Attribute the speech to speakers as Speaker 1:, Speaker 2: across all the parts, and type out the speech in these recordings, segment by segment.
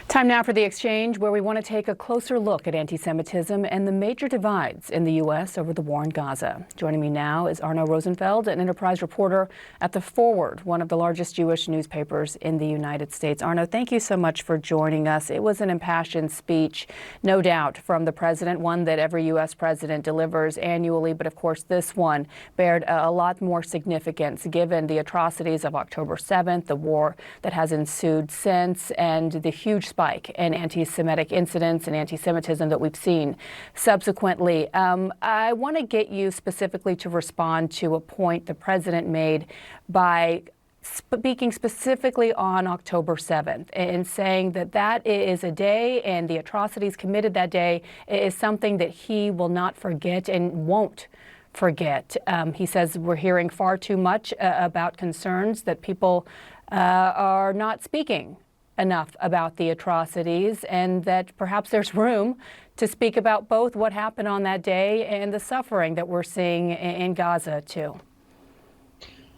Speaker 1: Time now for The Exchange, where we want to take a closer look at anti-Semitism and the major divides in the U.S. over the war in Gaza. Joining me now is Arno Rosenfeld, an Enterprise reporter at The Forward, one of the largest Jewish newspapers in the United States. Arno, thank you so much for joining us. It was an impassioned speech, no doubt, from the president, one that every U.S. president delivers annually. But of course, this one bared a lot more significance given the atrocities of October 7th, the war that has ensued since, and the huge spike in anti-Semitic incidents and anti-Semitism that we've seen subsequently. I want to get you specifically to respond to a point the president made by speaking specifically on October 7th and saying that that is a day and the atrocities committed that day is something that he will not forget and won't forget. He says we're hearing far too much about concerns that people are not speaking enough about the atrocities, and that perhaps there's room to speak about both what happened on that day and the suffering that we're seeing in Gaza too.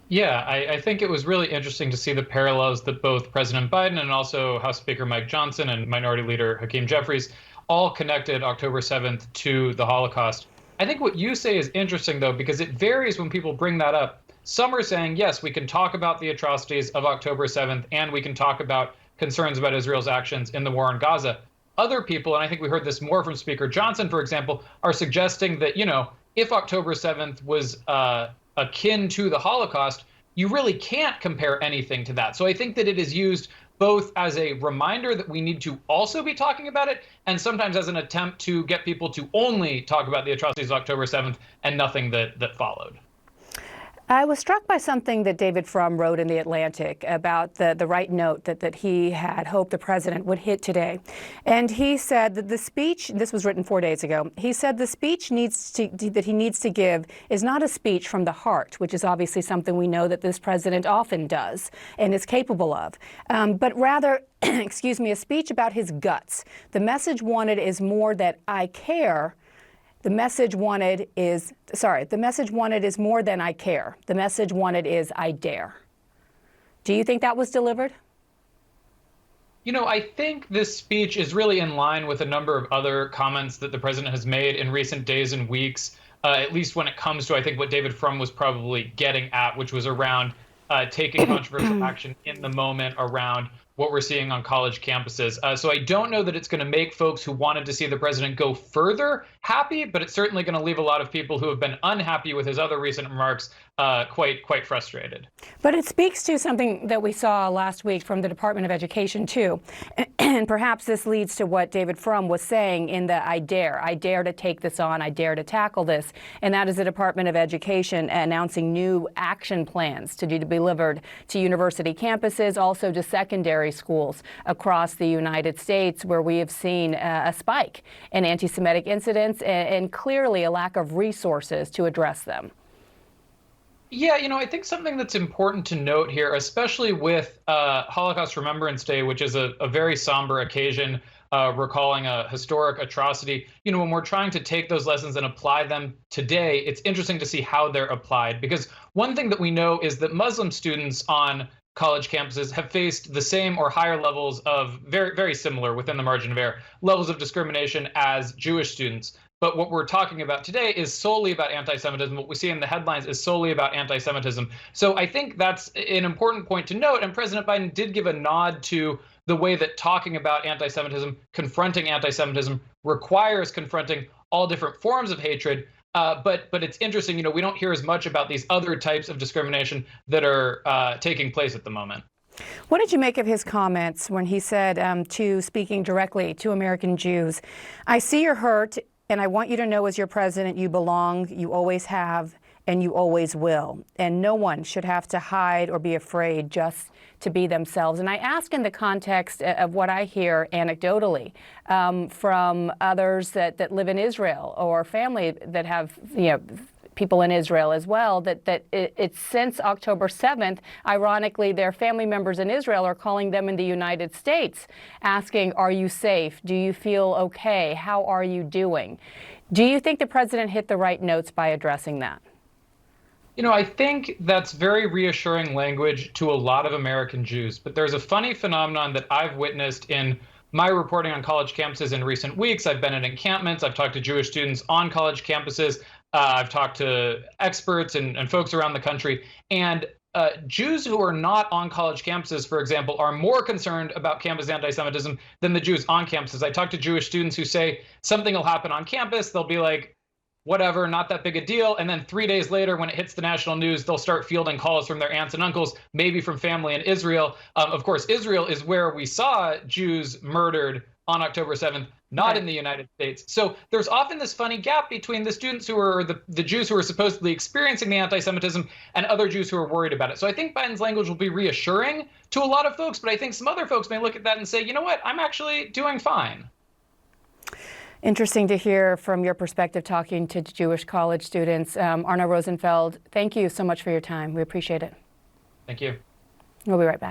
Speaker 2: Yeah, I think it was really interesting to see the parallels that both President Biden and also House Speaker Mike Johnson and Minority Leader Hakeem Jeffries all connected October 7th to the Holocaust. I think what you say is interesting, though, because it varies when people bring that up. Some are saying, yes, we can talk about the atrocities of October 7th and we can talk about concerns about Israel's actions in the war in Gaza. Other people, and I think we heard this more from Speaker Johnson, for example, are suggesting that, if October 7th was akin to the Holocaust, you really can't compare anything to that. So I think that it is used both as a reminder that we need to also be talking about it, and sometimes as an attempt to get people to only talk about the atrocities of October 7th and nothing that followed.
Speaker 1: I was struck by something that David Frum wrote in The Atlantic about the right note that he had hoped the president would hit today. And he said that the speech, this was written 4 days ago, he said the speech that he needs to give is not a speech from the heart, which is obviously something we know that this president often does and is capable of, but rather, excuse me, a speech about his guts. The message wanted is more that I care. The message wanted is more than I care. The message wanted is I dare. Do you think that was delivered?
Speaker 2: I think this speech is really in line with a number of other comments that the president has made in recent days and weeks, at least when it comes to, I think, what David Frum was probably getting at, which was around taking controversial action in the moment around what we're seeing on college campuses. So I don't know that it's going to make folks who wanted to see the president go further happy, but it's certainly going to leave a lot of people who have been unhappy with his other recent remarks quite frustrated.
Speaker 1: But it speaks to something that we saw last week from the Department of Education, too. And perhaps this leads to what David Frum was saying in the I dare to take this on, I dare to tackle this. And that is the Department of Education announcing new action plans to be delivered to university campuses, also to secondary schools across the United States, where we have seen a spike in anti-Semitic incidents and clearly a lack of resources to address them.
Speaker 2: Yeah, I think something that's important to note here, especially with Holocaust Remembrance Day, which is a very somber occasion, recalling a historic atrocity, when we're trying to take those lessons and apply them today, it's interesting to see how they're applied. Because one thing that we know is that Muslim students on college campuses have faced the same or higher levels of very, very similar, within the margin of error, levels of discrimination as Jewish students. But what we're talking about today is solely about anti-Semitism. What we see in the headlines is solely about anti-Semitism. So I think that's an important point to note. And President Biden did give a nod to the way that talking about anti-Semitism, confronting anti-Semitism, requires confronting all different forms of hatred. But it's interesting, we don't hear as much about these other types of discrimination that are taking place at the moment.
Speaker 1: What did you make of his comments when he said, speaking directly to American Jews, I see your hurt, and I want you to know as your president you belong, you always have, and you always will. And no one should have to hide or be afraid just to be themselves. And I ask in the context of what I hear anecdotally from others that live in Israel or family that have, people in Israel as well, that it's since October 7th, ironically, their family members in Israel are calling them in the United States, asking, are you safe? Do you feel okay? How are you doing? Do you think the president hit the right notes by addressing that?
Speaker 2: I think that's very reassuring language to a lot of American Jews. But there's a funny phenomenon that I've witnessed in my reporting on college campuses in recent weeks, I've been at encampments, I've talked to Jewish students on college campuses, I've talked to experts and folks around the country, and Jews who are not on college campuses, for example, are more concerned about campus anti-Semitism than the Jews on campuses. I talk to Jewish students who say something will happen on campus, they'll be like, whatever, not that big a deal. And then 3 days later, when it hits the national news, they'll start fielding calls from their aunts and uncles, maybe from family in Israel. Of course, Israel is where we saw Jews murdered on October 7th, not in the United States. So there's often this funny gap between the students who are the Jews who are supposedly experiencing the anti-Semitism and other Jews who are worried about it. So I think Biden's language will be reassuring to a lot of folks, but I think some other folks may look at that and say, you know what, I'm actually doing fine.
Speaker 1: Interesting to hear from your perspective talking to Jewish college students. Arno Rosenfeld, thank you so much for your time. We appreciate it.
Speaker 2: Thank you.
Speaker 1: We'll be right back.